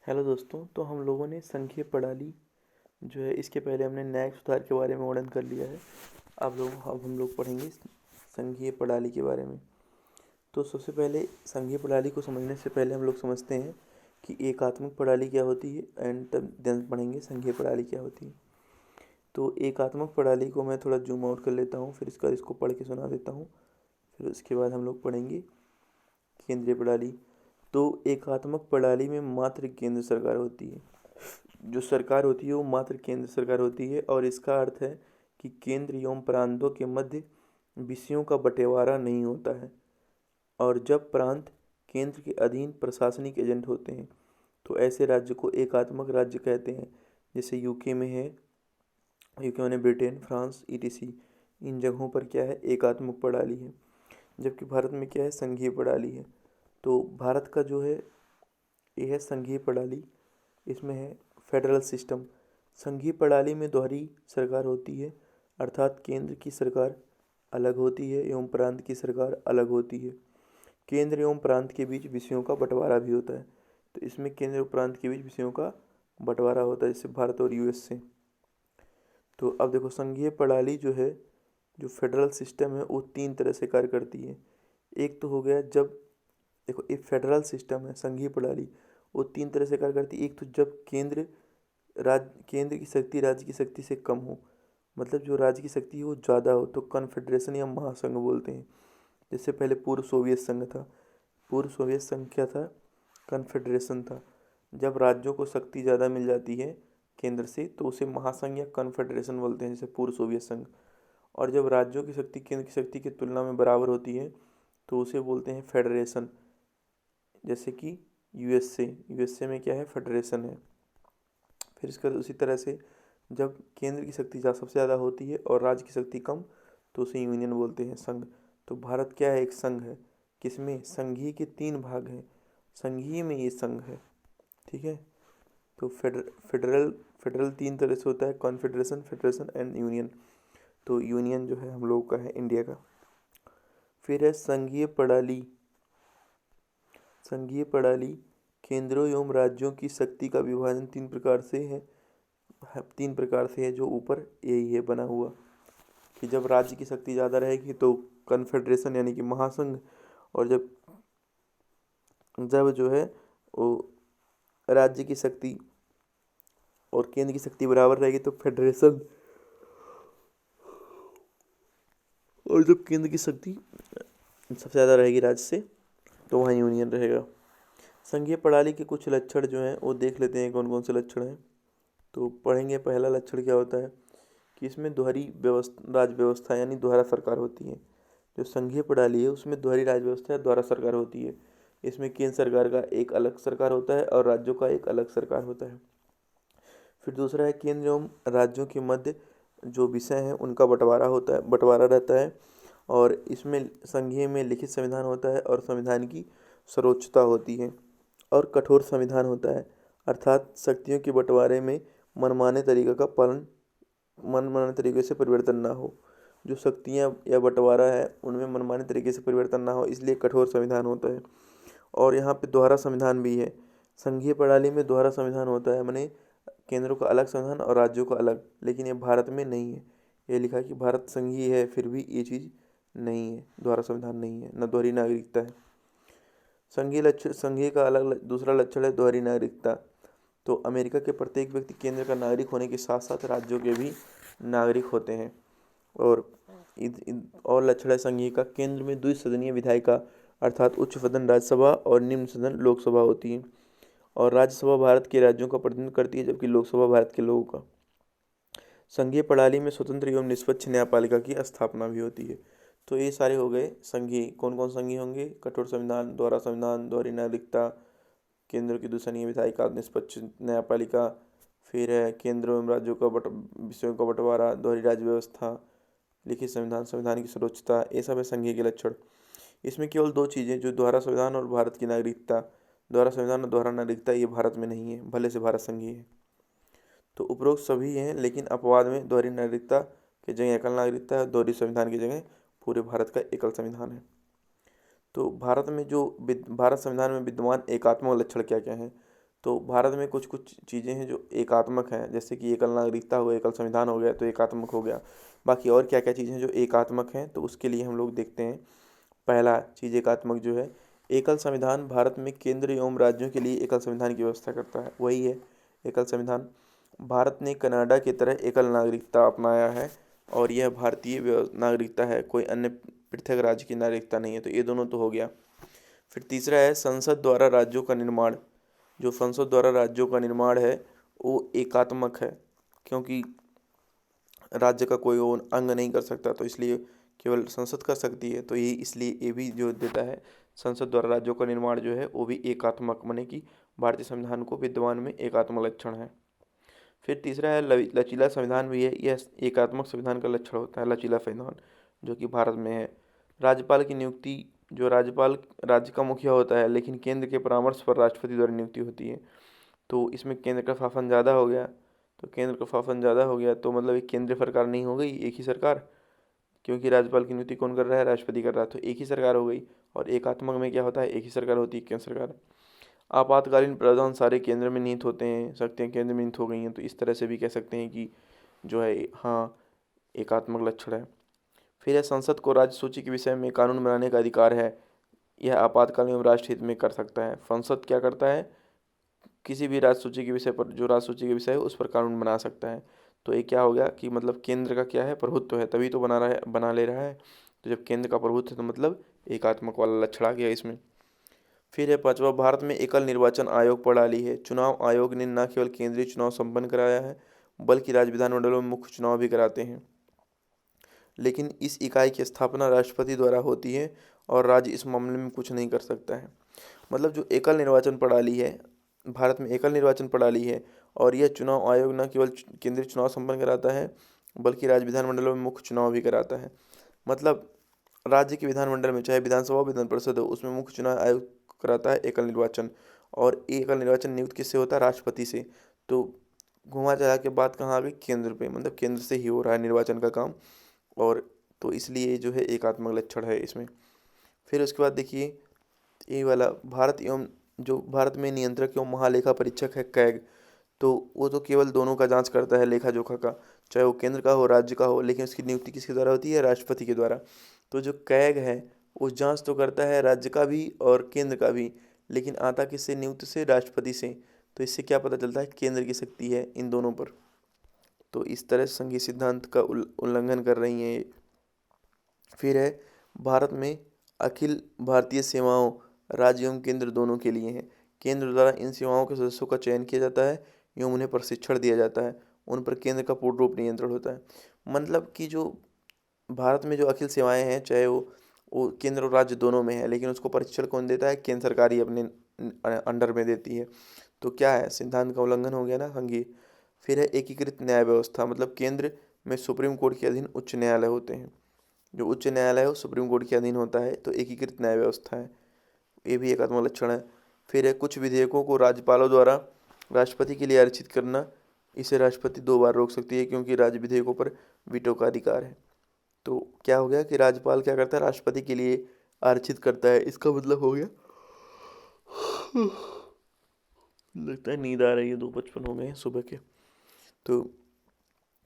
Hello दोस्तों। तो हम लोगों ने संघीय प्रणाली जो है, इसके पहले हमने न्यायिक सुधार के बारे में वर्णन कर लिया है। अब हम लोग पढ़ेंगे संघीय प्रणाली के बारे में। तो सबसे पहले संघीय प्रणाली को समझने से पहले हम लोग समझते हैं कि एकात्मक प्रणाली क्या होती है, एंड तब देन पढ़ेंगे संघीय प्रणाली क्या होती है। तो एकात्मक प्रणाली को मैं थोड़ा जूम आउट कर लेता हूँ, फिर इसको पढ़ के सुना देता हूँ। फिर उसके बाद हम लोग पढ़ेंगे केंद्रीय प्रणाली। तो एकात्मक प्रणाली में मात्र केंद्र सरकार होती है। जो सरकार होती है वो मात्र केंद्र सरकार होती है, और इसका अर्थ है कि केंद्र एवं प्रांतों के मध्य विषयों का बंटवारा नहीं होता है। और जब प्रांत केंद्र के अधीन प्रशासनिक एजेंट होते हैं तो ऐसे राज्य को एकात्मक राज्य कहते हैं। जैसे यूके में है, यूके माने ब्रिटेन, फ्रांस, ईटीसी। इन जगहों पर क्या है, एकात्मक प्रणाली है। जबकि भारत में क्या है, संघीय प्रणाली है। तो भारत का जो है ये है संघीय प्रणाली। इसमें है फेडरल सिस्टम। संघीय प्रणाली में दोहरी सरकार होती है, अर्थात केंद्र की सरकार अलग होती है एवं प्रांत की सरकार अलग होती है। केंद्र एवं प्रांत के बीच विषयों का बंटवारा भी होता है। तो इसमें केंद्र और प्रांत के बीच विषयों का बंटवारा होता है, जैसे भारत और यूएस से। तो अब देखो, संघीय प्रणाली जो है, जो फेडरल सिस्टम है, वो तीन तरह से कार्य करती है। एक तो हो गया जब, देखो एक फेडरल सिस्टम है, संघीय प्रणाली वो तीन तरह से कार्य करती है। एक तो जब केंद्र की शक्ति राज्य की शक्ति से कम हो, मतलब जो राज्य की शक्ति है वो ज़्यादा हो, तो कॉन्फेडरेशन या महासंघ बोलते हैं। जैसे पहले पूर्व सोवियत संघ था। पूर्व सोवियत संघ क्या था, कॉन्फेडरेशन था। जब राज्यों को शक्ति ज़्यादा मिल जाती है केंद्र से तो उसे महासंघ या कॉन्फेडरेशन बोलते हैं, जैसे पूर्व सोवियत संघ। और जब राज्यों की शक्ति केंद्र की शक्ति की तुलना में बराबर होती है तो उसे बोलते हैं फेडरेशन। जैसे कि यूएसए में क्या है, फेडरेशन है। फिर इसके बाद उसी तरह से जब केंद्र की शक्ति सबसे ज़्यादा होती है और राज्य की शक्ति कम, तो उसे यूनियन बोलते हैं, संघ। तो भारत क्या है, एक संघ है। किसमें, संघीय के तीन भाग हैं, संघीय में ये संघ है। ठीक है। तो फेडरल फेडरल तीन तरह से होता है, कॉन्फेडरेशन, फेडरेशन एंड यूनियन। तो यूनियन जो है हम लोग का है, इंडिया का। फिर है संघीय प्रणाली। संघीय प्रणाली केंद्रों एवं राज्यों की शक्ति का विभाजन तीन प्रकार से है, जो ऊपर यही है बना हुआ कि जब राज्य की शक्ति ज़्यादा रहेगी तो कॉन्फेडरेशन यानी कि महासंघ, और जब जब जो है वो राज्य की शक्ति और केंद्र की शक्ति बराबर रहेगी तो फेडरेशन, और जब केंद्र की शक्ति सबसे ज़्यादा रहेगी राज्य से तो वहाँ यूनियन रहेगा। संघीय प्रणाली के कुछ लक्षण जो हैं वो देख लेते हैं, कौन कौन से लक्षण हैं। तो पढ़ेंगे, पहला लक्षण क्या होता है कि इसमें दोहरी व्यवस्था, राज्य व्यवस्था यानी द्वारा सरकार होती है। जो संघीय प्रणाली है उसमें दोहरी राज्य व्यवस्था या द्वारा सरकार होती है। इसमें केंद्र सरकार का एक अलग सरकार होता है और राज्यों का एक अलग सरकार होता है। फिर दूसरा है, केंद्र एवं राज्यों के मध्य जो विषय हैं उनका बंटवारा रहता है। और इसमें संघीय में लिखित संविधान होता है और संविधान की सर्वोच्चता होती है। और कठोर संविधान होता है, अर्थात शक्तियों के बंटवारे में मनमाने तरीके से परिवर्तन ना हो। जो शक्तियाँ या बंटवारा है उनमें मनमाने तरीके से परिवर्तन ना हो, इसलिए कठोर संविधान होता है। और यहाँ पे दोहरा संविधान भी है। संघीय प्रणाली में दोहरा संविधान होता है, माने केंद्रों का अलग संविधान और राज्यों का अलग, लेकिन ये भारत में नहीं है। ये लिखा है कि भारत संघीय है, फिर भी ये चीज़ नहीं है, दोहरा संविधान नहीं है, न दोहरी नागरिकता है। संघीय का दूसरा लक्षण है दोहरी नागरिकता। तो अमेरिका के प्रत्येक व्यक्ति केंद्र का नागरिक होने के साथ साथ राज्यों के भी नागरिक होते हैं। और और लक्षण है संघीय का, केंद्र में द्विसदनीय विधायिका, अर्थात उच्च सदन राज्यसभा और निम्न सदन लोकसभा होती है। और राज्यसभा भारत के राज्यों का प्रतिनिधित्व करती है, जबकि लोकसभा भारत के लोगों का। संघीय प्रणाली में स्वतंत्र एवं निष्पक्ष न्यायपालिका की स्थापना भी होती है। तो ये सारे हो गए संघीय। कौन कौन संघीय होंगे, कठोर संविधान, दोहरा संविधान, दोहरी नागरिकता, केंद्र की द्विसदनीय विधायिका, निष्पक्ष न्यायपालिका, फिर है केंद्र एवं राज्यों का विषयों का बंटवारा, दोहरी राज्य व्यवस्था, लिखित संविधान, संविधान की सर्वोच्चता, ये सब है संघीय के लक्षण। इसमें केवल दो चीज़ें, जो दोहरा संविधान और भारत की नागरिकता। दोहरा संविधान और दोहरा नागरिकता ये भारत में नहीं है, भले से भारत संघीय है। तो उपरोक्त सभी हैं, लेकिन अपवाद में दोहरी नागरिकता की जगह एकल नागरिकता है, दोहरी संविधान की जगह पूरे भारत का एकल संविधान है। तो भारत संविधान में विद्यमान एकात्मक लक्षण क्या क्या हैं। तो भारत में कुछ कुछ चीज़ें हैं जो एकात्मक हैं, जैसे कि एकल नागरिकता हो, एकल संविधान हो गया, तो एकात्मक हो गया। बाकी और क्या क्या चीज़ें हैं जो एकात्मक हैं, तो उसके लिए हम लोग देखते हैं। पहला चीज़ एकात्मक जो है, एकल संविधान भारत में केंद्र एवं राज्यों के लिए एकल संविधान की व्यवस्था करता है, वही है एकल संविधान। भारत ने कनाडा की तरह एकल नागरिकता अपनाया है और यह भारतीय नागरिकता है, कोई अन्य पृथक राज्य की नागरिकता नहीं है। तो ये दोनों तो हो गया। फिर तीसरा है संसद द्वारा राज्यों का निर्माण। जो संसद द्वारा राज्यों का निर्माण है वो एकात्मक है, क्योंकि राज्य का कोई और अंग नहीं कर सकता, तो इसलिए केवल संसद कर सकती है। तो ये इसलिए ये भी जो देता है, संसद द्वारा राज्यों का निर्माण जो है वो भी एकात्मक, माने कि भारतीय संविधान को विद्यमान में एकात्मक लक्षण है। फिर तीसरा है लचीला संविधान भी है, यह एकात्मक संविधान का लक्षण होता है, लचीला संविधान जो कि भारत में है। राज्यपाल की नियुक्ति, जो राज्यपाल राज्य का मुखिया होता है, लेकिन केंद्र के परामर्श पर राष्ट्रपति द्वारा नियुक्ति होती है। तो इसमें केंद्र का शासन ज़्यादा हो गया। तो केंद्र का शासन ज़्यादा हो गया तो मतलब एक केंद्रीय सरकार नहीं हो गई, एक ही सरकार, क्योंकि राज्यपाल की नियुक्ति कौन कर रहा है, राष्ट्रपति कर रहा है, तो एक ही सरकार हो गई। और एकात्मक में क्या होता है, एक ही सरकार होती है, केंद्र सरकार। आपातकालीन प्रावधान सारे केंद्र में निहित होते हैं, शक्तियाँ केंद्र में निहित हो गई हैं, तो इस तरह से भी कह सकते हैं कि जो है हाँ एकात्मक लक्षण है। फिर है संसद को राज्य सूची के विषय में कानून बनाने का अधिकार है, यह आपातकालीन एवं राष्ट्र हित में कर सकता है। संसद क्या करता है, किसी भी राज्य सूची के विषय पर, जो राज्य सूची के विषय है उस पर कानून बना सकता है। तो ये क्या हो गया कि मतलब केंद्र का क्या है, प्रभुत्व है, तभी तो बना रहा है, बना ले रहा है। तो जब केंद्र का प्रभुत्व है तो मतलब एकात्मक वाला लक्षण आ गया इसमें। फिर है पांचवा, भारत में एकल निर्वाचन आयोग प्रणाली है। चुनाव आयोग ने न केवल केंद्रीय चुनाव संपन्न कराया है, बल्कि राज्य विधानमंडलों में मुख्य चुनाव भी कराते हैं। लेकिन इस इकाई की स्थापना राष्ट्रपति द्वारा होती है और राज्य इस मामले में कुछ नहीं कर सकता है। मतलब जो एकल निर्वाचन प्रणाली है, भारत में एकल निर्वाचन प्रणाली है और यह चुनाव आयोग न केवल केंद्रीय चुनाव संपन्न कराता है, बल्कि राज्य विधानमंडलों में मुख्य चुनाव भी कराता है। मतलब राज्य के विधानमंडल में, चाहे विधानसभा विधान परिषद हो, उसमें मुख्य चुनाव आयोग कराता है एकल निर्वाचन। और एकल निर्वाचन नियुक्त किससे होता है, राष्ट्रपति से। तो घुमा चला के बात कहाँ आ गई, केंद्र पे, मतलब केंद्र से ही हो रहा है निर्वाचन का काम। और तो इसलिए जो है एकात्मक लक्षण है इसमें। फिर उसके बाद देखिए ये वाला, भारत एवं जो भारत में नियंत्रक एवं महालेखा परीक्षक है कैग, तो वो तो केवल दोनों का जांच करता है, लेखा जोखा का, चाहे वो केंद्र का हो राज्य का हो, लेकिन उसकी नियुक्ति किसके द्वारा होती है, राष्ट्रपति के द्वारा। तो जो कैग है वो जांच तो करता है राज्य का भी और केंद्र का भी, लेकिन आता किससे, नियुक्त से, राष्ट्रपति से। तो इससे क्या पता चलता है, केंद्र की शक्ति है इन दोनों पर। तो इस तरह संघीय सिद्धांत का उल्लंघन कर रही हैं ये। फिर है भारत में अखिल भारतीय सेवाओं राज्य एवं केंद्र दोनों के लिए हैं। केंद्र द्वारा इन सेवाओं के सदस्यों का चयन किया जाता है एवं उन्हें प्रशिक्षण दिया जाता है, उन पर केंद्र का पूर्ण रूप नियंत्रण होता है। मतलब कि जो भारत में जो अखिल सेवाएं हैं, चाहे वो केंद्र और राज्य दोनों में है, लेकिन उसको प्रशिक्षण कौन देता है, केंद्र सरकार ही अपने अंडर में देती है। तो क्या है, सिद्धांत का उल्लंघन हो गया ना संघीय। फिर है एकीकृत न्याय व्यवस्था, मतलब केंद्र में सुप्रीम कोर्ट के अधीन उच्च न्यायालय होते हैं। जो उच्च न्यायालय है वो सुप्रीम कोर्ट के अधीन होता है, तो एकीकृत न्याय व्यवस्था है, ये भी एक आत्म लक्षण है। फिर है कुछ विधेयकों को राज्यपालों द्वारा राष्ट्रपति के लिए आरक्षित करना, इसे राष्ट्रपति 2 बार रोक सकती है, क्योंकि राज्य विधेयकों पर वीटो का अधिकार है। तो क्या हो गया कि राज्यपाल क्या करता है, राष्ट्रपति के लिए आरक्षित करता है, इसका मतलब हो गया। लगता है नींद आ रही है, 2:55 हो गए हैं सुबह के। तो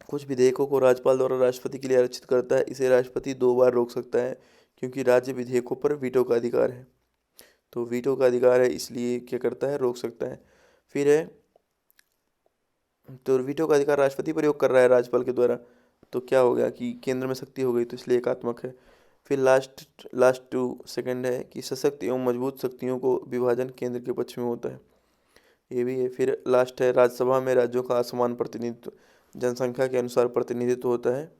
कुछ विधेयकों को राज्यपाल द्वारा राष्ट्रपति के लिए आरक्षित करता है, इसे राष्ट्रपति 2 बार रोक सकता है, क्योंकि राज्य विधेयकों पर वीटो का अधिकार है। तो वीटो का अधिकार है, इसलिए क्या करता है, रोक सकता है। फिर है, तो वीटो का अधिकार राष्ट्रपति प्रयोग कर रहा है राज्यपाल के द्वारा, तो क्या हो गया कि केंद्र में शक्ति हो गई, तो इसलिए एकात्मक है। फिर लास्ट टू सेकंड है कि सशक्त एवं मजबूत शक्तियों को विभाजन केंद्र के पक्ष में होता है, ये भी है। फिर लास्ट है, राज्यसभा में राज्यों का असमान प्रतिनिधित्व जनसंख्या के अनुसार प्रतिनिधित्व होता है,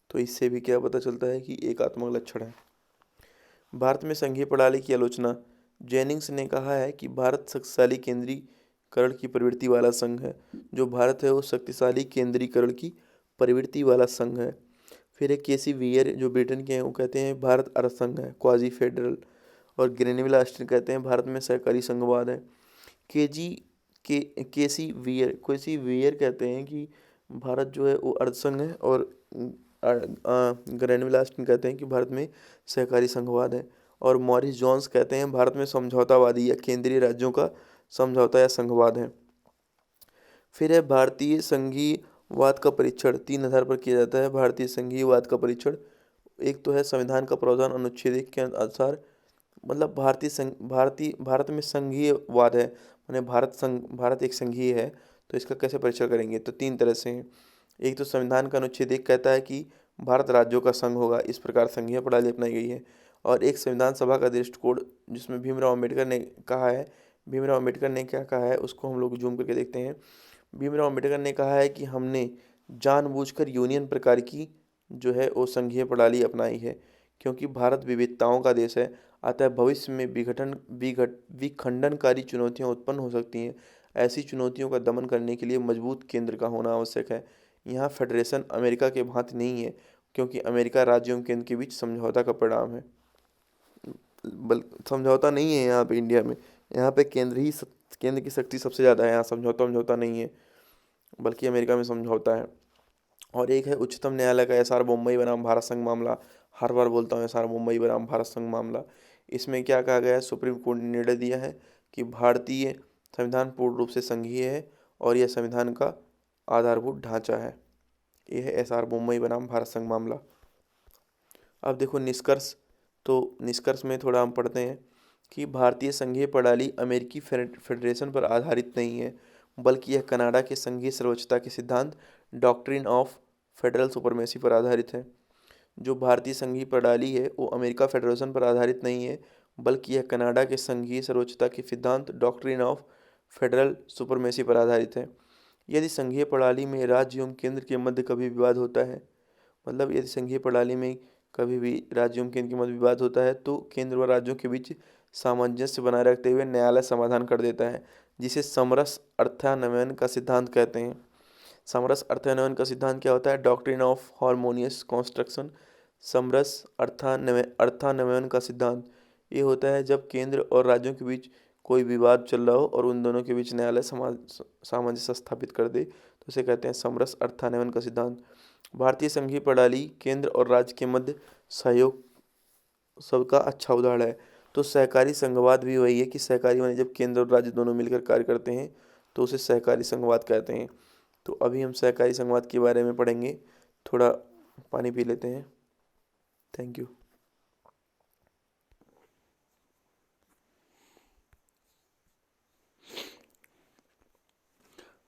तो इससे भी क्या पता चलता है कि एकात्मक लक्षण है। भारत में संघीय प्रणाली की आलोचना, जेनिंग्स ने कहा है कि भारत शक्तिशाली केंद्रीकरण की प्रवृत्ति वाला संघ है। जो भारत है वो शक्तिशाली केंद्रीकरण की प्रवृत्ति वाला संघ है। फिर एक केसी वियर जो ब्रिटेन के हैं, वो कहते हैं भारत अर्ध संघ है, क्वाजी फेडरल। और ग्रेनविल ऑस्टिन कहते हैं भारत में सहकारी संघवाद है। केसी वियर कहते हैं कि भारत जो है वो अर्धसंघ है, और ग्रेनविल ऑस्टिन कहते हैं कि भारत में सहकारी संघवाद है। और मॉरिस जॉन्स कहते हैं भारत में समझौतावादी या केंद्रीय राज्यों का समझौता या संघवाद है। फिर है भारतीय संघीयवाद का परीक्षण, 3 आधार पर किया जाता है भारतीय संघीयवाद का परीक्षण। एक तो है संविधान का प्रावधान अनुच्छेद 1 के अनुसार, मतलब भारत में संघीयवाद है, माने भारत एक संघीय है, तो इसका कैसे परीक्षण करेंगे, तो 3 तरह से है। एक तो संविधान का अनुच्छेद 1 कहता है कि भारत राज्यों का संघ होगा, इस प्रकार संघीय प्रणाली अपनाई गई है। और एक संविधान सभा का दृष्टिकोण जिसमें भीमराव अम्बेडकर ने कहा है, भीमराव अम्बेडकर ने क्या कहा है उसको हम लोग जूम करके देखते हैं। भीमराव अम्बेडकर ने कहा है कि हमने जानबूझकर यूनियन प्रकार की जो है वो संघीय प्रणाली अपनाई है, क्योंकि भारत विविधताओं का देश है, अतः भविष्य में विखंडनकारी चुनौतियां उत्पन्न हो सकती हैं। ऐसी चुनौतियों का दमन करने के लिए मजबूत केंद्र का होना आवश्यक है। यहाँ फेडरेशन अमेरिका के भांति नहीं है, क्योंकि अमेरिका राज्यों एवं केंद्र के बीच समझौता का परिणाम है। समझौता नहीं है यहाँ पे इंडिया में, यहाँ पे केंद्र की शक्ति सबसे ज़्यादा है, यहाँ समझौता नहीं है, बल्कि अमेरिका में समझौता है। और एक है उच्चतम न्यायालय का एसआर मुंबई बनाम भारत संघ मामला। हर बार बोलता हूँ एसआर मुंबई बनाम भारत संघ मामला। इसमें क्या कहा गया है, सुप्रीम कोर्ट ने निर्णय दिया है कि भारतीय संविधान पूर्ण रूप से संघीय है और यह संविधान का आधारभूत ढांचा है। यह है एसआर मुंबई बनाम भारत संघ मामला। अब देखो निष्कर्ष, तो निष्कर्ष में थोड़ा हम पढ़ते हैं कि भारतीय संघीय प्रणाली अमेरिकी फेडरेशन पर आधारित नहीं है, बल्कि यह कनाडा के संघीय सर्वोच्चता के सिद्धांत डॉक्ट्रिन ऑफ फेडरल सुपरमेसी पर आधारित है। जो भारतीय संघीय प्रणाली है वो अमेरिका फेडरेशन पर आधारित नहीं है, बल्कि यह कनाडा के संघीय सर्वोच्चता के सिद्धांत डॉक्ट्रिन ऑफ फेडरल सुपरमेसी पर आधारित है। यदि संघीय प्रणाली में राज्य एवं केंद्र के मध्य कभी विवाद होता है, मतलब यदि संघीय प्रणाली में कभी भी राज्यों एवं केंद्र के मध्य विवाद होता है, तो केंद्र व राज्यों के बीच सामंजस्य बनाए रखते हुए न्यायालय समाधान कर देता है, जिसे समरस अर्थान्वयन का सिद्धांत कहते हैं। समरस अर्थान्वयन का सिद्धांत क्या होता है, डॉक्ट्रिन ऑफ हार्मोनियस कॉन्स्ट्रक्शन। समरस अर्थान्वयन का सिद्धांत ये होता है जब केंद्र और राज्यों के बीच कोई विवाद चल रहा हो और उन दोनों के बीच न्यायालय सामंजस्य स्थापित कर दे, तो उसे कहते हैं समरस अर्थान्वयन का सिद्धांत। भारतीय संघीय प्रणाली केंद्र और राज्य के मध्य सहयोग सबका अच्छा उदाहरण है। तो सहकारी संघवाद भी वही है कि सहकारी माने जब केंद्र और राज्य दोनों मिलकर कार्य करते हैं तो उसे सहकारी संघवाद कहते हैं। तो अभी हम सहकारी संघवाद के बारे में पढ़ेंगे। थोड़ा पानी पी लेते हैं। Thank you.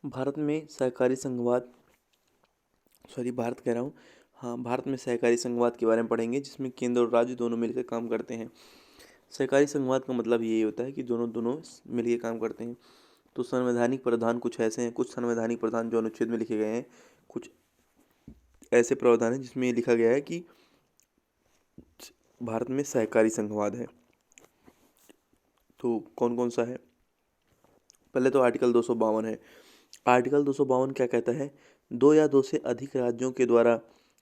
भारत में सहकारी संघवाद, भारत कह रहा हूँ, हाँ, भारत में सहकारी संघवाद के बारे में पढ़ेंगे, जिसमें केंद्र और राज्य दोनों मिलकर काम करते हैं। सहकारी संघवाद का मतलब यही होता है कि दोनों मिलकर काम करते हैं। तो संवैधानिक प्रावधान कुछ ऐसे हैं, कुछ संवैधानिक प्रावधान जो अनुच्छेद में लिखे गए हैं, कुछ ऐसे प्रावधान हैं जिसमें लिखा गया है कि भारत में सहकारी संघवाद है। तो कौन कौन सा है, पहले तो आर्टिकल 252 है। आर्टिकल 252 क्या कहता है, 2 या 2 से अधिक राज्यों के द्वारा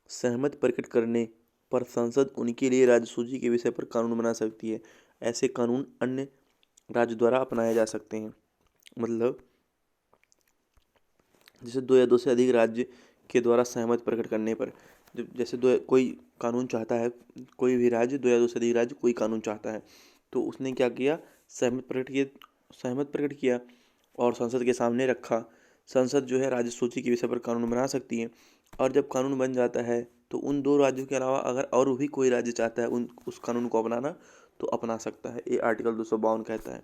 सहमति प्रकट करने पर संसद उनके लिए राज्य सूची के विषय पर कानून बना सकती है। ऐसे कानून अन्य राज्य द्वारा अपनाए जा सकते हैं। मतलब जैसे 2 या 2 से अधिक राज्य के द्वारा सहमति प्रकट करने पर, जैसे कोई कानून चाहता है, कोई भी राज्य 2 या 2 से अधिक राज्य कोई कानून चाहता है, तो उसने क्या किया, सहमति प्रकट किया और संसद के सामने रखा। संसद जो है राज्य सूची के विषय पर कानून बना सकती है, और जब कानून बन जाता है तो उन 2 राज्यों के अलावा अगर और भी कोई राज्य चाहता है उस कानून को अपनाना, तो अपना सकता है। ये आर्टिकल 252 कहता है।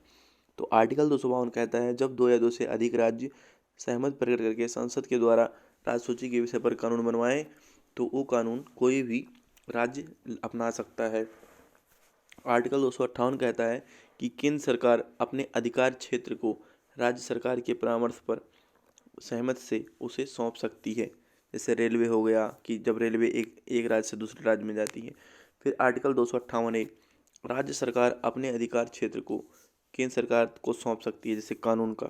तो आर्टिकल 252 कहता है जब 2 या 2 से अधिक राज्य सहमति प्रकट करके संसद के द्वारा राज्य सूची के विषय पर कानून बनवाएं, तो वो कानून कोई भी राज्य अपना सकता है। आर्टिकल 258 कहता है कि केंद्र सरकार अपने अधिकार क्षेत्र को राज्य सरकार के परामर्श पर सहमति से उसे सौंप सकती है। जैसे रेलवे हो गया कि जब रेलवे एक राज्य से दूसरे राज्य में जाती है। फिर आर्टिकल 258 राज्य सरकार अपने अधिकार क्षेत्र को केंद्र सरकार को सौंप सकती है, जैसे कानून का।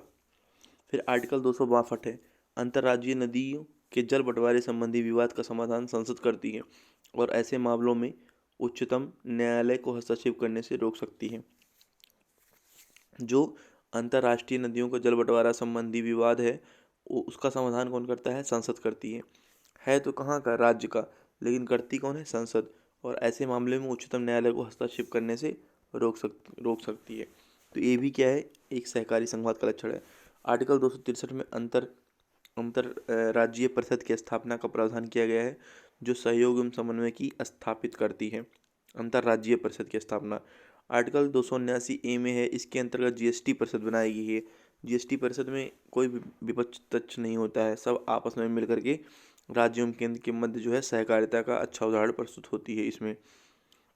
फिर आर्टिकल 262 है, अंतर्राज्यीय नदियों के जल बंटवारे संबंधी विवाद का समाधान संसद करती है और ऐसे मामलों में उच्चतम न्यायालय को हस्तक्षेप करने से रोक सकती है। जो अंतर्राष्ट्रीय नदियों का जल बंटवारा संबंधी विवाद है वो उसका समाधान कौन करता है, संसद करती है तो कहाँ का, राज्य का, लेकिन करती कौन है, संसद। और ऐसे मामले में उच्चतम न्यायालय को हस्तक्षेप करने से रोक सकती है। तो ये भी क्या है, एक सहकारी संघवाद का लक्षण है। आर्टिकल 263 में अंतर राज्यीय परिषद की स्थापना का प्रावधान किया गया है, जो सहयोग एवं समन्वय की स्थापित करती है। अंतर्राज्यीय परिषद की स्थापना आर्टिकल 279 ए में है। इसके अंतर्गत जीएसटी परिषद बनाई गई है। जीएसटी परिषद में कोई भी विपक्ष तक्ष नहीं होता है, सब आपस में मिल करके राज्य एवं केंद्र के मध्य जो है सहकारिता का अच्छा उदाहरण प्रस्तुत होती है। इसमें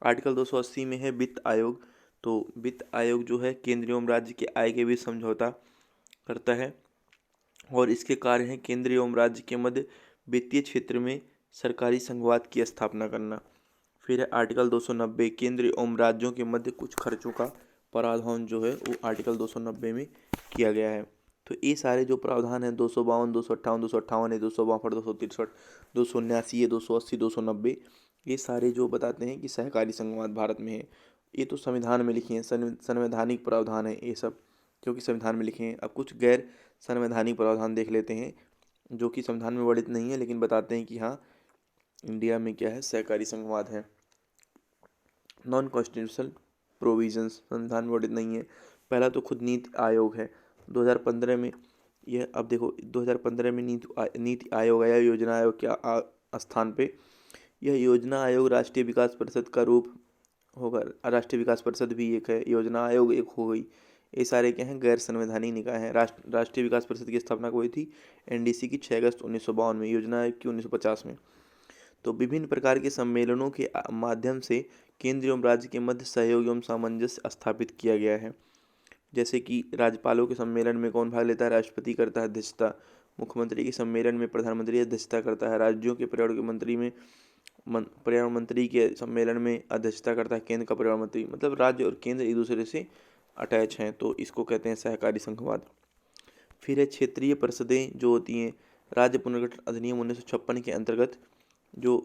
आर्टिकल 280 में है वित्त आयोग। तो वित्त आयोग जो है केंद्र एवं राज्य के आय के बीच समझौता करता है और इसके कार्य हैं केंद्र एवं राज्य के मध्य वित्तीय क्षेत्र में सरकारी संघवाद की स्थापना करना। फिर है आर्टिकल 290 केंद्र एवं राज्यों के मध्य कुछ खर्चों का प्रावधान जो है वो आर्टिकल 290 में किया गया है। तो ये सारे जो प्रावधान हैं 252, 258, 258 है, 262, 263, 279, 280, 290, ये सारे जो बताते हैं कि सहकारी संघवाद भारत में है। ये तो संविधान में लिखी हैं, संवैधानिक प्रावधान है ये सब, क्योंकि संविधान में लिखे हैं। अब कुछ गैर संवैधानिक प्रावधान देख लेते हैं जो कि संविधान में वर्णित नहीं है लेकिन बताते हैं कि हाँ इंडिया में क्या है, सहकारी संघवाद है। नॉन कॉन्स्टिट्यूशनल प्रोविजंस संविधान में वर्णित नहीं है। पहला तो खुद नीति आयोग है 2015 में। यह अब देखो 2015 में नीति आयोग आया योजना आयोग के स्थान पे। यह योजना आयोग राष्ट्रीय विकास परिषद का रूप होगा। राष्ट्रीय विकास परिषद भी एक है, योजना आयोग एक हो गई। ये सारे क्या हैं, गैर संवैधानिक निकाय हैं। राष्ट्रीय विकास परिषद की स्थापना हुई थी एनडीसी की 6 अगस्त 1952 में, योजना आयोग की 1950 में। तो विभिन्न प्रकार के सम्मेलनों के माध्यम से केंद्र एवं राज्य के मध्य सहयोग एवं सामंजस्य स्थापित किया गया है। जैसे कि राज्यपालों के सम्मेलन में कौन भाग लेता है, राष्ट्रपति करता है अध्यक्षता। मुख्यमंत्री के सम्मेलन में प्रधानमंत्री अध्यक्षता करता है। राज्यों के पर्यावरण के मंत्री में पर्यावरण मंत्री के सम्मेलन में अध्यक्षता करता है केंद्र का पर्यावरण मंत्री। मतलब राज्य और केंद्र एक दूसरे से अटैच हैं, तो इसको कहते हैं सहकारी संघवाद। फिर है क्षेत्रीय परिषदें जो होती हैं। राज्य पुनर्गठन अधिनियम 1956 के अंतर्गत जो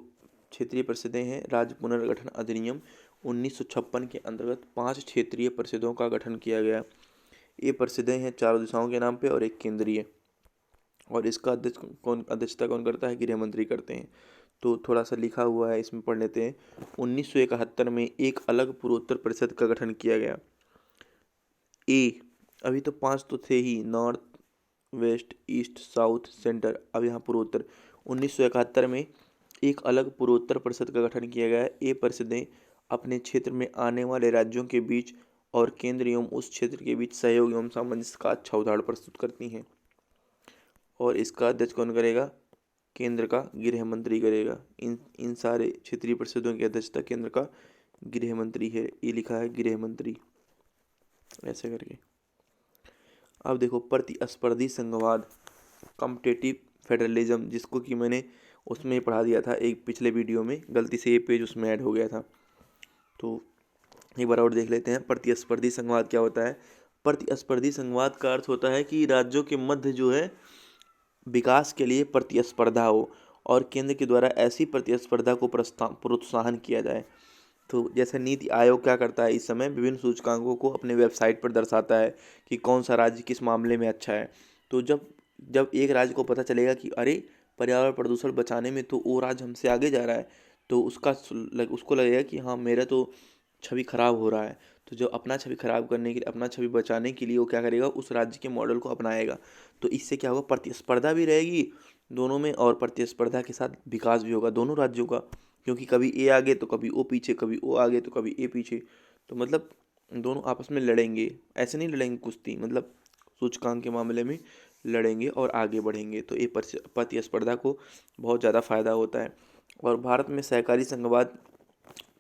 क्षेत्रीय परिषदें हैं, राज्य पुनर्गठन अधिनियम 1956 के अंतर्गत 5 क्षेत्रीय परिषदों का गठन किया गया। ये परिषदें हैं 4 दिशाओं के नाम पे और एक केंद्रीय, और इसका अध्यक्षता कौन करता है, गृह मंत्री करते हैं। तो थोड़ा सा लिखा हुआ है, इसमें पढ़ लेते हैं। 1971 में एक अलग पूर्वोत्तर परिषद का गठन किया गया। अभी तो 5 तो थे ही, north, west, east, south, centre. अब यहाँ पूर्वोत्तर। 1971 में एक अलग पूर्वोत्तर परिषद का गठन किया गया। ये परिषदें अपने क्षेत्र में आने वाले राज्यों के बीच और केंद्र एवं उस क्षेत्र के बीच सहयोग एवं सामंजस्य का अच्छा उदाहरण प्रस्तुत करती हैं। और इसका अध्यक्ष कौन करेगा, केंद्र का गृह मंत्री करेगा। इन सारे क्षेत्रीय परिषदों की अध्यक्षता केंद्र का गृह मंत्री है। ये लिखा है गृह मंत्री ऐसे करके। अब देखो प्रतिस्पर्धी संघवाद, कॉम्पिटिटिव फेडरलिज्म, जिसको कि मैंने उसमें पढ़ा दिया था एक पिछले वीडियो में, गलती से ये पेज उसमें ऐड हो गया था। तो एक बार और देख लेते हैं प्रतिस्पर्धी संघवाद क्या होता है। प्रतिस्पर्धी संघवाद का अर्थ होता है कि राज्यों के मध्य जो है विकास के लिए प्रतिस्पर्धा हो और केंद्र के द्वारा ऐसी प्रतिस्पर्धा को प्रोत्साहन किया जाए। तो जैसे नीति आयोग क्या करता है, इस समय विभिन्न सूचकांकों को अपने वेबसाइट पर दर्शाता है कि कौन सा राज्य किस मामले में अच्छा है। तो जब जब एक राज्य को पता चलेगा कि अरे पर्यावरण प्रदूषण बचाने में तो वो राज्य हमसे आगे जा रहा है, तो उसको लगेगा कि हाँ मेरा तो छवि खराब हो रहा है। तो जो अपना छवि खराब करने के लिए, अपना छवि बचाने के लिए वो क्या करेगा, उस राज्य के मॉडल को अपनाएगा। तो इससे क्या होगा, प्रतिस्पर्धा भी रहेगी दोनों में और प्रतिस्पर्धा के साथ विकास भी होगा दोनों राज्यों का। क्योंकि कभी ए आगे तो कभी ओ पीछे, कभी ओ आगे तो कभी ए पीछे। तो मतलब दोनों आपस में लड़ेंगे, ऐसे नहीं लड़ेंगे कुश्ती, मतलब सूचकांक के मामले में लड़ेंगे और आगे बढ़ेंगे। तो ये प्रतिस्पर्धा को बहुत ज़्यादा फायदा होता है। और भारत में सहकारी संघवाद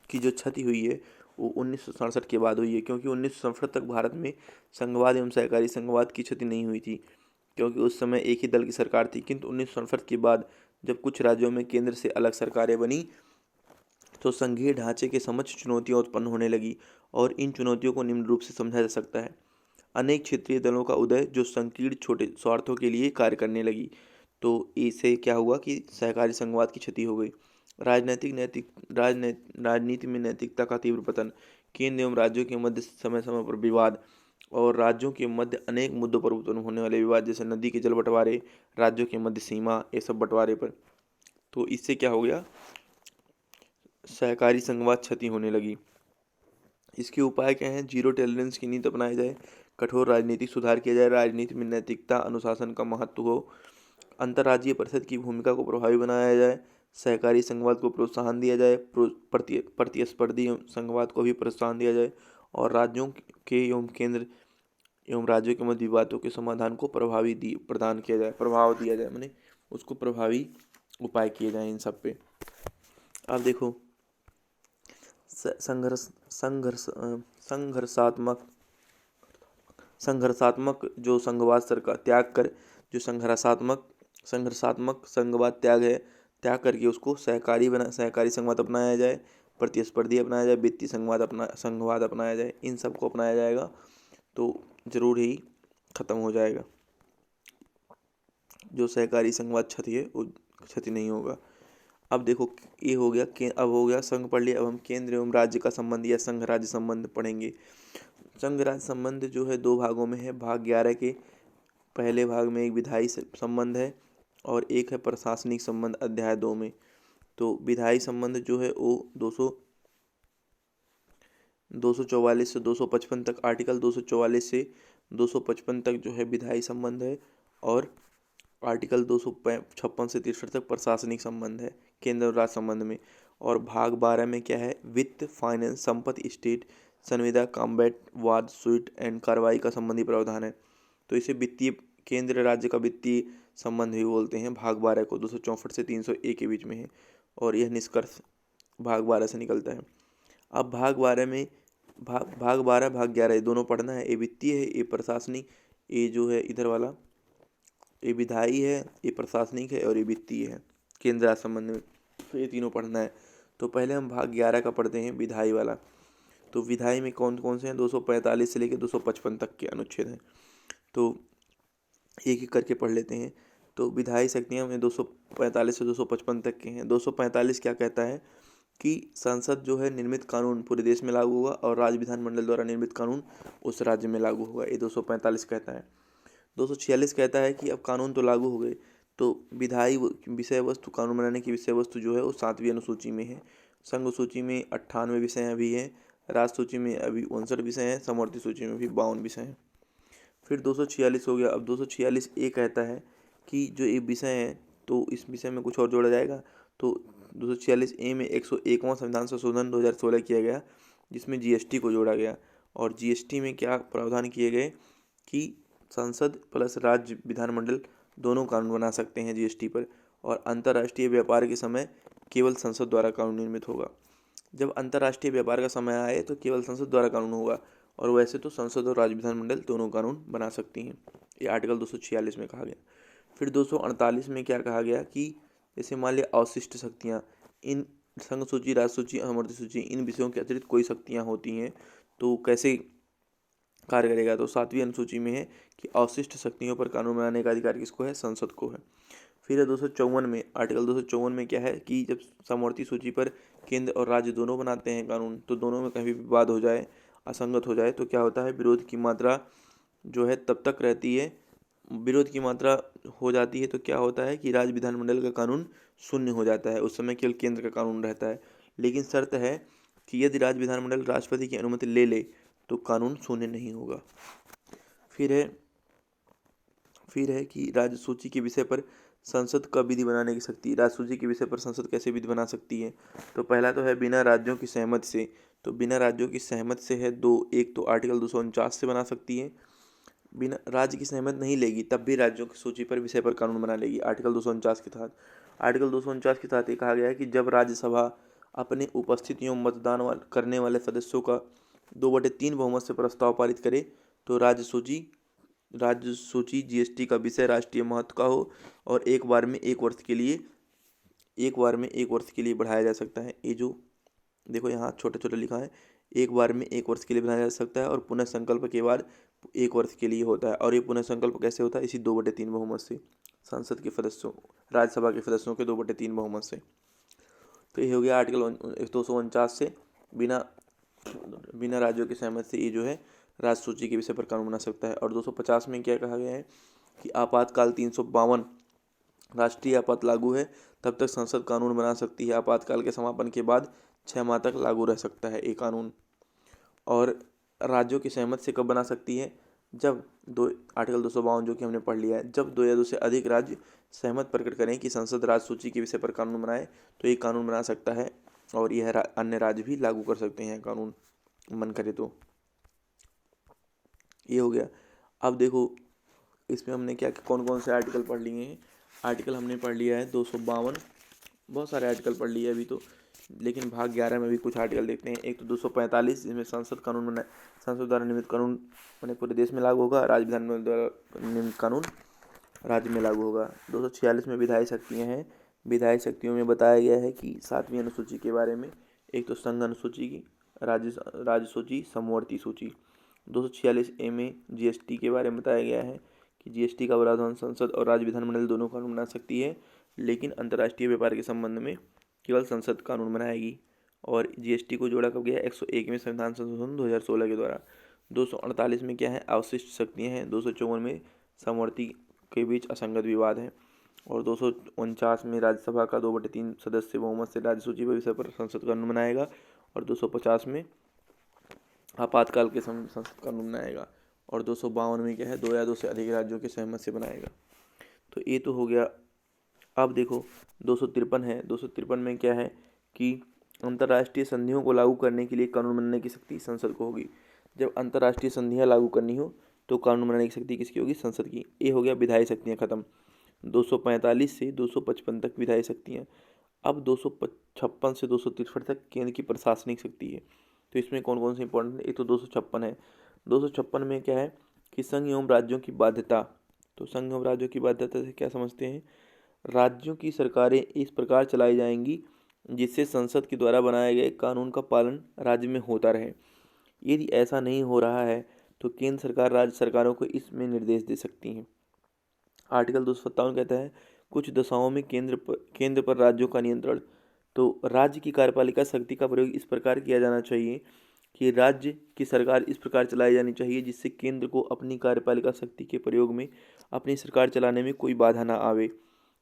की जो क्षति हुई है वो 1967 के बाद हुई है, क्योंकि 1967 तक भारत में संघवाद एवं सहकारी संघवाद की क्षति नहीं हुई थी, क्योंकि उस समय एक ही दल की सरकार थी। किंतु 1967 के बाद जब कुछ राज्यों में केंद्र से अलग सरकारें बनी तो संघीय ढांचे के समक्ष चुनौतियां उत्पन्न होने लगी, और इन चुनौतियों को निम्न रूप से समझा जा सकता है। अनेक क्षेत्रीय दलों का उदय जो संकीर्ण छोटे स्वार्थों के लिए कार्य करने लगी। तो इससे क्या हुआ कि सहकारी संघवाद की क्षति हो गई। राजनीति में नैतिकता का तीव्र पतन, केंद्र एवं राज्यों के मध्य समय समय पर विवाद, और राज्यों के मध्य अनेक मुद्दों पर उत्पन्न होने वाले विवाद, जैसे नदी के जल बंटवारे, राज्यों के मध्य सीमा, ये सब बंटवारे पर। तो इससे क्या हो गया, सहकारी संघवाद क्षति होने लगी। इसके उपाय क्या हैं? जीरो टॉलरेंस की नीति अपनाई जाए, कठोर राजनीतिक सुधार किया जाए, राजनीति में नैतिकता अनुशासन का महत्व हो, अंतर्राज्यीय परिषद की भूमिका को प्रभावी बनाया जाए, सहकारी संघवाद को प्रोत्साहन दिया जाए, प्रतिस्पर्धी संघवाद को भी प्रोत्साहन दिया जाए, और राज्यों के एवं केंद्र एवं राज्यों के मध्य विवादों के समाधान को प्रभाव दिया जाए, माने उसको प्रभावी उपाय किए जाए इन सब पे। अब देखो संघर्षात्मक जो संघवाद सरकार त्याग कर, जो संघर्षात्मक संघवाद त्याग करके उसको सहकारी संघवाद अपनाया जाए, प्रतिस्पर्धी अपनाया जाए, वित्तीय संघवाद अपनाया जाए। इन सबको अपनाया जाएगा तो जरूर ही खत्म हो जाएगा जो सहकारी संघवाद क्षति है, वो क्षति नहीं होगा। अब देखो ये हो गया अब हो गया संघ पढ़ लिया। अब हम केंद्र एवं राज्य का संबंध या संघ राज्य संबंध पढ़ेंगे। संघ राज्य संबंध जो है 2 भागों में है। भाग 11 के पहले भाग में एक विधायी संबंध है और एक है प्रशासनिक संबंध अध्याय 2 में। तो विधायी संबंध जो है वो 244 से 255 तक, आर्टिकल 244 से 255 तक जो है विधायी संबंध है, और आर्टिकल 256 से 63 तक प्रशासनिक संबंध है केंद्र और राज्य संबंध में। और भाग 12 में क्या है? वित्त, फाइनेंस, संपत्ति, स्टेट, संविदा, कॉम्बैट, वाद, स्वीट एंड कार्रवाई का संबंधी प्रावधान है। तो इसे वित्तीय केंद्र राज्य का वित्तीय संबंध भी बोलते हैं। भाग 12 को 264 से 301 के बीच में है, और यह निष्कर्ष भाग 12 से निकलता है। अब भाग 12 में भाग 12 भाग 11 ये दोनों पढ़ना है। ये वित्तीय है, ये प्रशासनिक, ये जो है इधर वाला ये विधायी है, ये प्रशासनिक है, और ये वित्तीय है केंद्र राज्य संबंध में। तो ये तीनों पढ़ना है। तो पहले हम भाग 11 का पढ़ते हैं, विधायी वाला। तो विधायी में कौन कौन से हैं? 245 से लेकर 255 तक के अनुच्छेद हैं। तो एक एक करके पढ़ लेते हैं। तो विधायी शक्तियाँ में 245 से 255 तक के हैं। 245 क्या कहता है कि संसद जो है निर्मित कानून पूरे देश में लागू होगा, और राज्य विधानमंडल द्वारा निर्मित कानून उस राज्य में लागू होगा। ये 245 कहता है। 246 कहता है कि अब कानून तो लागू हो गए, तो विधायी विषय वस्तु, कानून बनाने की विषय वस्तु जो है वो 7वीं अनुसूची में है। संघ सूची में 98 विषय अभी हैं, राज्य सूची में अभी 59 विषय हैं, समवर्ती सूची में भी 52 विषय हैं। फिर 246 हो गया। अब 246 ए कहता है कि जो ये विषय हैं तो इस विषय में कुछ और जोड़ा जाएगा। तो 246 ए में 101वां संविधान संशोधन 2016 किया गया, जिसमें जीएसटी को जोड़ा गया। और जीएसटी में क्या प्रावधान किए गए कि संसद प्लस राज्य विधानमंडल दोनों कानून बना सकते हैं जीएसटी पर, और अंतर्राष्ट्रीय व्यापार के समय केवल संसद द्वारा कानून निर्मित होगा। जब अंतर्राष्ट्रीय व्यापार का समय आए तो केवल संसद द्वारा कानून होगा, और वैसे तो संसद और राज्य विधानमंडल दोनों कानून बना सकती हैं। ये आर्टिकल 246 में कहा गया। फिर 248 में क्या कहा गया कि जैसे मान लिया अवशिष्ट शक्तियाँ, इन संघ सूची, राज्य सूची, समवर्ती सूची, इन विषयों के अतिरिक्त कोई शक्तियाँ होती हैं तो कैसे कार्य करेगा? तो 7वीं अनुसूची में है कि अवशिष्ट शक्तियों पर कानून बनाने का अधिकार किसको है? संसद को है। फिर है 254 में, आर्टिकल 254 में क्या है कि जब समवर्ती सूची पर केंद्र और राज्य दोनों बनाते हैं कानून, तो दोनों में कहीं भी विवाद हो जाए, असंगत हो जाए, तो क्या होता है? विरोध की मात्रा जो है तब तक रहती है। विरोध की मात्रा हो जाती है तो क्या होता है कि राज्य विधानमंडल का कानून शून्य हो जाता है। उस समय केवल केंद्र का कानून रहता है। लेकिन शर्त है कि यदि राज्य विधानमंडल राष्ट्रपति की अनुमति ले ले तो कानून शून्य नहीं होगा। फिर है कि राज्य सूची के विषय पर संसद का विधि बनाने की शक्ति। राज्य सूची के विषय पर संसद कैसे विधि बना सकती है? तो पहला तो है बिना राज्यों की सहमति से। तो बिना राज्यों की सहमति से है एक तो आर्टिकल 249 से बना सकती है। बिना राज्य की सहमति नहीं लेगी तब भी राज्यों की सूची पर विषय पर कानून बना लेगी, आर्टिकल 249 के तहत। आर्टिकल 249 के तहत ये कहा गया है कि जब राज्यसभा अपने उपस्थित एवं मतदान करने वाले सदस्यों का 2/3 बहुमत से प्रस्ताव पारित करे तो राज्य सूची जीएसटी का विषय राष्ट्रीय महत्व का हो, और एक बार में एक वर्ष के लिए बढ़ाया जा सकता है। ये जो देखो यहाँ छोटे छोटे लिखा है, एक बार में एक वर्ष के लिए बढ़ाया जा सकता है, और पुनः संकल्प के बाद एक वर्ष के लिए होता है। और ये पुनः संकल्प कैसे होता है? इसी 2/3 बहुमत से, संसद के सदस्यों, राज्यसभा के सदस्यों के 2/3 बहुमत से। तो ये हो गया आर्टिकल 249 से बिना राज्यों की सहमति से ये जो है राज्य सूची के विषय पर कानून बना सकता है। और 250 में क्या कहा गया है कि आपातकाल 352 राष्ट्रीय आपात लागू है तब तक संसद कानून बना सकती है। आपातकाल के समापन के बाद 6 माह तक लागू रह सकता है ये कानून। और राज्यों की सहमति से कब बना सकती है, जब आर्टिकल 252 जो कि हमने पढ़ लिया है, जब 2 या 2 से अधिक राज्य सहमत प्रकट करें कि संसद राज्य सूची के विषय पर कानून बनाए तो ये कानून बना सकता है और यह अन्य राज्य भी लागू कर सकते हैं कानून मन करे तो। ये हो गया। अब देखो इसमें हमने क्या कौन कौन से आर्टिकल पढ़ लिए हैं। आर्टिकल हमने पढ़ लिया है 252, बहुत सारे आर्टिकल पढ़ लिए अभी तो, लेकिन भाग 11 में भी कुछ आर्टिकल देखते हैं। एक तो 245 जिसमें संसद द्वारा निर्मित कानून मैंने पूरे देश में लागू होगा, राज्य विधानमंडल द्वारा निर्मित कानून राज्य में लागू होगा। 246 में विधायी शक्तियाँ हैं। विधायी शक्तियों में बताया गया है कि 7वीं अनुसूची के बारे में, एक तो संघ अनुसूची की, राज्य सूची, समवर्ती सूची। 246A में GST के बारे में बताया गया है कि GST का प्रावधान संसद और राज्य विधानमंडल दोनों कानून बना सकती है, लेकिन अंतर्राष्ट्रीय व्यापार के संबंध में केवल संसद कानून बनाएगी। और GST को जोड़ा कब गया, 101 में संविधान संशोधन 2016 के द्वारा। 248 में क्या है, अवशिष्ट शक्तियाँ हैं। 254 में समवर्ती के बीच असंगत विवाद है। और 249 में राज्यसभा का 2/3 सदस्य बहुमत से राज्य सूची विषय पर संसद कानून बनाएगा। और 250 में आपातकाल के संसद कानून बनाएगा। और 252 में क्या है, 2 या 2 से अधिक राज्यों के सहमत से बनाएगा। तो ये तो हो गया। अब देखो 253 है। 253 में क्या है कि अंतर्राष्ट्रीय संधियों को लागू करने के लिए कानून बनाने की शक्ति संसद को होगी। जब अंतर्राष्ट्रीय संधियाँ लागू करनी हो तो कानून बनाने की शक्ति किसकी होगी, संसद की। ये हो गया विधायी शक्तियाँ खत्म। 245 से 255 तक विधायी शक्तियाँ। अब 256 से 263 तक केंद्र की प्रशासनिक शक्ति है। तो इसमें कौन कौन से इंपॉर्टेंट है, एक तो 256 है। 256 में क्या है कि संघ एवं राज्यों की बाध्यता। तो संघ एवं राज्यों की बाध्यता से क्या समझते हैं, राज्यों की सरकारें इस प्रकार चलाई जाएंगी जिससे संसद के द्वारा बनाए गए कानून का पालन राज्य में होता रहे। यदि ऐसा नहीं हो रहा है तो केंद्र सरकार राज्य सरकारों को इसमें निर्देश दे सकती हैं। आर्टिकल 257 कहता है कुछ दशाओं में केंद्र पर राज्यों का नियंत्रण। तो राज्य की कार्यपालिका शक्ति का प्रयोग इस प्रकार किया जाना चाहिए कि राज्य की सरकार इस प्रकार चलाई जानी चाहिए जिससे केंद्र को अपनी कार्यपालिका शक्ति के प्रयोग में अपनी सरकार चलाने में कोई बाधा ना आवे।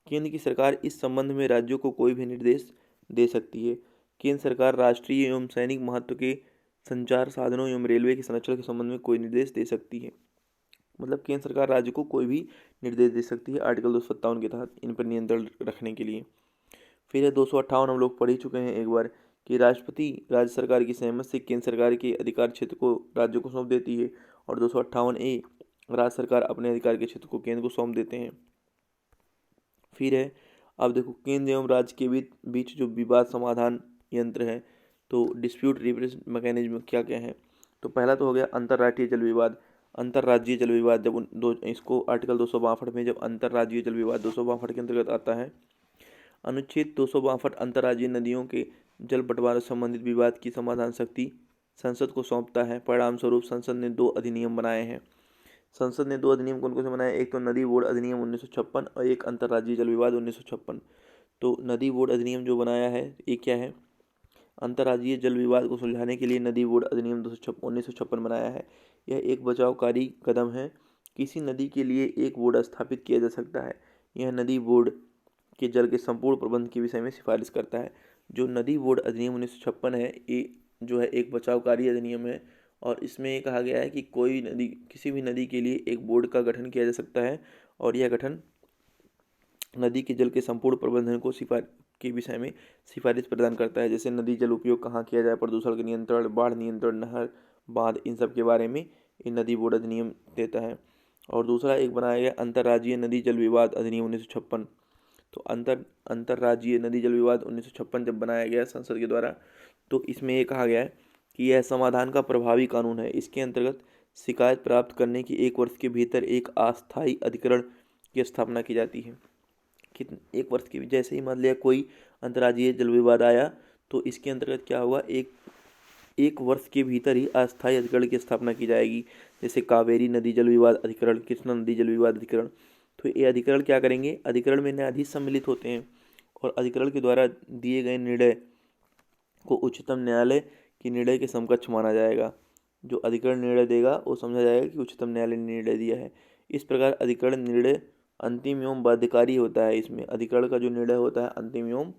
केंद्र की सरकार इस संबंध में राज्यों को कोई भी निर्देश दे सकती है। केंद्र सरकार राष्ट्रीय एवं सैनिक महत्व के संचार साधनों एवं रेलवे के संरक्षण के संबंध में कोई निर्देश दे सकती है। मतलब केंद्र सरकार राज्य को कोई भी निर्देश दे सकती है आर्टिकल 257 के तहत इन पर नियंत्रण रखने के लिए। फिर है 258, हम लोग पढ़ ही चुके हैं एक बार, कि राष्ट्रपति राज्य सरकार की सहमति से केंद्र सरकार के अधिकार क्षेत्र को राज्यों को सौंप देती है। और 258A, राज्य सरकार अपने अधिकार के क्षेत्र को केंद्र को सौंप देते हैं। फिर है अब देखो केंद्र एवं राज्य के बीच जो विवाद समाधान यंत्र है, तो डिस्प्यूट रिप्रेजेंट मैकेनिज्म क्या क्या है। तो पहला तो हो गया अंतर्राष्ट्रीय जल विवाद, अंतर्राज्यीय जल विवाद। जब इसको आर्टिकल 262 में जब अंतर्राज्यीय जल विवाद 262 के अंतर्गत आता है। अनुच्छेद 262 अंतर्राज्यीय नदियों के जल बंटवारे से संबंधित विवाद की समाधान शक्ति संसद को सौंपता है। परिणाम स्वरूप संसद ने 2 अधिनियम बनाए हैं। संसद ने 2 अधिनियम कौन कौन से बनाए, एक तो नदी बोर्ड अधिनियम 1956 और एक अंतर्राज्यीय जल विवाद 1956। तो नदी बोर्ड अधिनियम जो बनाया है ये क्या है, अंतर्राज्यीय जल विवाद को सुलझाने के लिए नदी बोर्ड अधिनियम 1956 बनाया है। यह एक बचावकारी कदम है। किसी नदी के लिए एक बोर्ड स्थापित किया जा सकता है। यह नदी बोर्ड के जल के संपूर्ण प्रबंध के विषय में सिफारिश करता है। जो नदी बोर्ड अधिनियम 1956 है ये जो है एक बचावकारी अधिनियम है और इसमें ये कहा गया है कि किसी भी नदी के लिए एक बोर्ड का गठन किया जा सकता है और यह गठन नदी के जल के संपूर्ण प्रबंधन को के विषय में सिफारिश प्रदान करता है। जैसे नदी जल उपयोग कहाँ किया जाए, प्रदूषण के नियंत्रण, बाढ़ नियंत्रण, नहर बांध, इन सब के बारे में ये नदी बोर्ड अधिनियम देता है। और दूसरा एक बनाया गया अंतर्राज्यीय नदी जल विवाद अधिनियम 1956। तो अंतर्राज्यीय नदी जल विवाद 1956 जब बनाया गया संसद के द्वारा, तो इसमें यह कहा गया है कि यह समाधान का प्रभावी कानून है। इसके अंतर्गत शिकायत प्राप्त करने की 1 वर्ष के भीतर एक अस्थायी अधिकरण की स्थापना की जाती है। कितने 1 वर्ष के, जैसे ही मान लिया कोई अंतर्राज्यीय जल विवाद आया तो इसके अंतर्गत क्या होगा, एक वर्ष के भीतर ही अस्थायी अधिकरण की स्थापना की जाएगी। जैसे कावेरी नदी जल विवाद अधिकरण, कृष्णा नदी जल विवाद अधिकरण। तो ये अधिकरण क्या करेंगे, अधिकरण में न्यायाधीश सम्मिलित होते हैं और अधिकरण के द्वारा दिए गए निर्णय को उच्चतम न्यायालय के निर्णय के समकक्ष माना जाएगा। जो अधिकरण निर्णय देगा वो समझा जाएगा कि उच्चतम न्यायालय ने निर्णय दिया है। इस प्रकार अधिकरण निर्णय अंतिम एवं बाध्यकारी होता है। इसमें अधिकरण का जो निर्णय होता है अंतिम एवं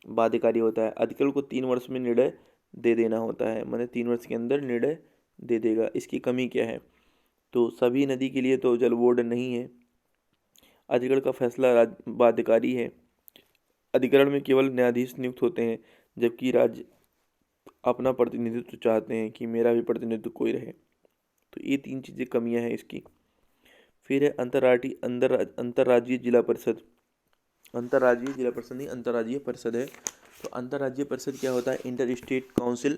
बाध्यकारी होता है। अधिकरण को 3 वर्ष में निर्णय दे देना होता है, मतलब 3 वर्ष के अंदर निर्णय दे देगा। इसकी कमी क्या है? तो सभी नदी के लिए तो जल बोर्ड नहीं है। अधिकरण का फैसला बाध्यकारी है। अधिकरण में केवल न्यायाधीश नियुक्त होते हैं, जबकि राज्य अपना प्रतिनिधित्व चाहते हैं कि मेरा भी प्रतिनिधित्व कोई रहे। तो ये 3 चीज़ें कमियां हैं इसकी। फिर है अंतर्राज्यीय जिला परिषद। अंतर्राज्यीय जिला परिषद नहीं, अंतर्राज्यीय परिषद है। तो अंतर्राज्यीय परिषद क्या होता है? Inter state council.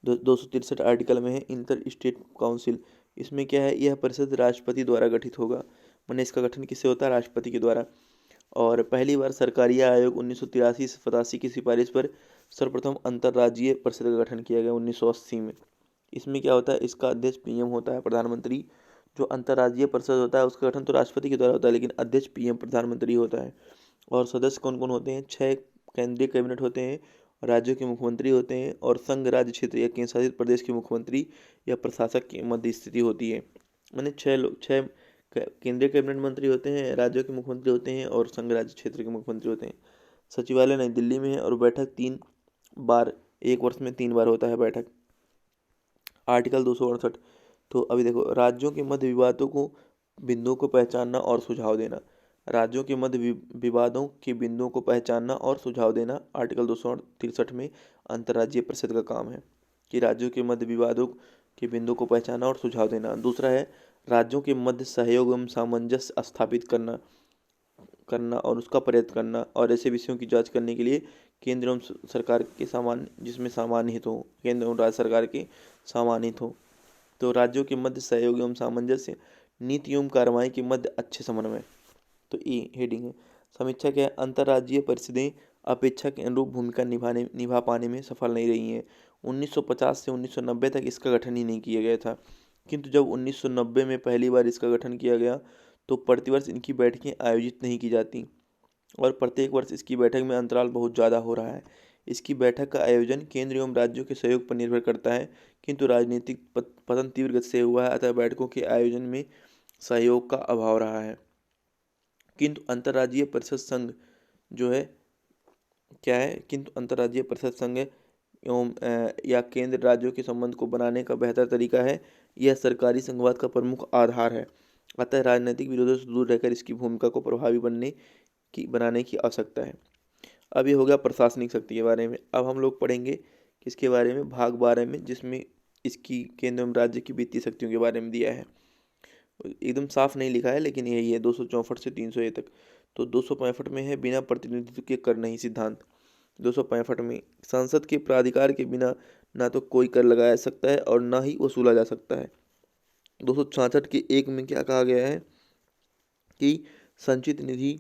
263 आर्टिकल में है इंटर स्टेट काउंसिल। इसमें क्या है? यह परिषद राष्ट्रपति द्वारा गठित होगा। मैंने इसका गठन किससे होता है? राष्ट्रपति के द्वारा। और पहली बार सरकारिया आयोग 1983 से 87 की सिफारिश पर सर्वप्रथम अंतर्राज्यीय परिषद का गठन किया गया 1980 में। इसमें क्या होता है? इसका अध्यक्ष पीएम होता है, प्रधानमंत्री। जो अंतर्राज्यीय परिषद होता है उसका गठन तो राष्ट्रपति के द्वारा होता है, लेकिन अध्यक्ष पीएम प्रधानमंत्री होता है। और सदस्य कौन कौन होते हैं? 6 केंद्रीय कैबिनेट होते हैं, राज्यों के मुख्यमंत्री होते हैं, और संघ राज्य क्षेत्र या केंद्र शासित प्रदेश के मुख्यमंत्री या प्रशासक की मध्य स्थिति होती है। मैंने 6 केंद्रीय कैबिनेट मंत्री होते हैं, राज्यों के मुख्यमंत्री होते हैं, और संघ राज्य क्षेत्र के मुख्यमंत्री होते हैं। सचिवालय नई दिल्ली में है, और बैठक 3 बार, 1 वर्ष में 3 बार होता है बैठक। आर्टिकल 268। तो अभी देखो, राज्यों के मध्य विवादों को बिंदुओं को पहचानना और सुझाव देना। राज्यों के मध्य विवादों के बिंदुओं को पहचानना और सुझाव देना आर्टिकल 263 में अंतर्राज्यीय परिषद का काम है, कि राज्यों के मध्य विवादों के बिंदुओं को पहचानना और सुझाव देना। दूसरा है राज्यों के मध्य सहयोग एवं सामंजस्य स्थापित करना और उसका प्रयत्न करना, और ऐसे विषयों की जांच करने के लिए केंद्र एवं सरकार के जिसमें सामान्य हित हो, केंद्र एवं राज्य सरकार के सामान्य हित हो। तो राज्यों के मध्य सहयोग एवं सामंजस्य, नीति एवं कार्रवाई के मध्य अच्छे समन्वय। तो ये हेडिंग है। समीक्षा क्या है? अंतर्राज्यीय परिषदें अपेक्षा के अनुरूप भूमिका निभा पाने में सफल नहीं रही हैं। 1950 से 1990 तक इसका गठन ही नहीं किया गया था, किंतु जब 1990 में पहली बार इसका गठन किया गया तो प्रतिवर्ष इनकी बैठकें आयोजित नहीं की जाती, और प्रत्येक वर्ष इसकी बैठक में अंतराल बहुत ज़्यादा हो रहा है। इसकी बैठक का आयोजन केंद्र एवं राज्यों के सहयोग पर निर्भर करता है, किंतु राजनीतिक पतन तीव्र गति से हुआ है, अतः बैठकों के आयोजन में सहयोग का अभाव रहा है। किंतु अंतर्राज्यीय परिषद संघ जो है क्या है? किंतु अंतर्राज्यीय परिषद संघ एवं या केंद्र राज्यों के संबंध को बनाने का बेहतर तरीका है। यह सरकारी संघवाद का प्रमुख आधार है, अतः राजनीतिक विरोधों से दूर रहकर इसकी भूमिका को प्रभावी बनाने की आवश्यकता है। अब ये हो गया प्रशासनिक शक्ति के बारे में। अब हम लोग पढ़ेंगे किसके बारे में? भाग 12 में, जिसमें इसकी केंद्र एवं राज्य की वित्तीय शक्तियों के बारे में दिया है। एकदम साफ नहीं लिखा है, लेकिन यही है 264 से 300 तक। तो 265 में है बिना प्रतिनिधित्व के कर नहीं सिद्धांत। 265 में संसद के प्राधिकार के बिना ना तो कोई कर लगाया सकता है और ना ही वसूला जा सकता है। 266 के 1 में क्या कहा गया है? कि संचित निधि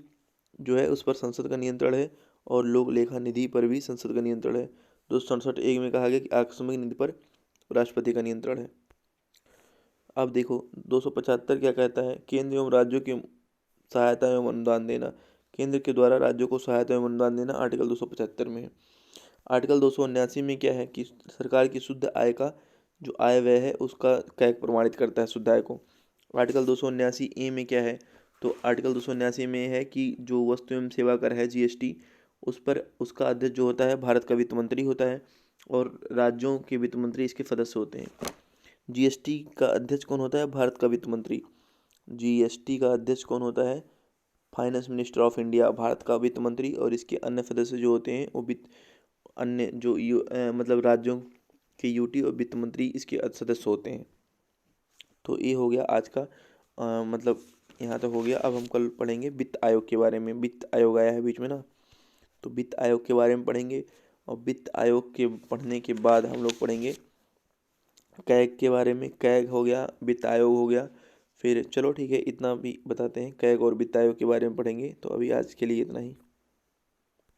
जो है उस पर संसद का नियंत्रण है, और लोक लेखा निधि पर भी संसद का नियंत्रण है। 267 1 में कहा गया कि आकस्मिक निधि पर राष्ट्रपति का नियंत्रण है। अब देखो 275 क्या कहता है? केंद्र एवं राज्यों की सहायता एवं अनुदान देना। केंद्र के द्वारा राज्यों को सहायता एवं अनुदान देना आर्टिकल 275 में है। आर्टिकल 279 में क्या है? कि सरकार की शुद्ध आय का जो आय व्यय है उसका कैग प्रमाणित करता है, शुद्ध आय को। आर्टिकल 279 ए में क्या है? तो आर्टिकल 279 में है कि जो वस्तु एवं सेवा कर है जीएसटी, उस पर उसका अध्यक्ष जो होता है भारत का वित्त मंत्री होता है, और राज्यों के वित्त मंत्री इसके सदस्य होते हैं। जीएसटी का अध्यक्ष कौन होता है? भारत का वित्त मंत्री। जीएसटी का अध्यक्ष कौन होता है? Finance minister of India, Bharat का वित्त मंत्री। और इसके अन्य सदस्य जो होते हैं वो अन्य जो मतलब राज्यों के यूटी और वित्त मंत्री इसके सदस्य होते हैं। तो ये हो गया आज का मतलब यहाँ तक हो गया। अब हम कल पढ़ेंगे वित्त आयोग के बारे में। वित्त आयोग आया है बीच में ना, तो वित्त आयोग के बारे में पढ़ेंगे। और वित्त आयोग के पढ़ने के बाद हम लोग पढ़ेंगे कैग के बारे में। कैग हो गया, वित्त आयोग हो गया। फिर चलो ठीक है, इतना भी बताते हैं, कैग और वित्त आयोग के बारे में पढ़ेंगे। तो अभी आज के लिए इतना ही।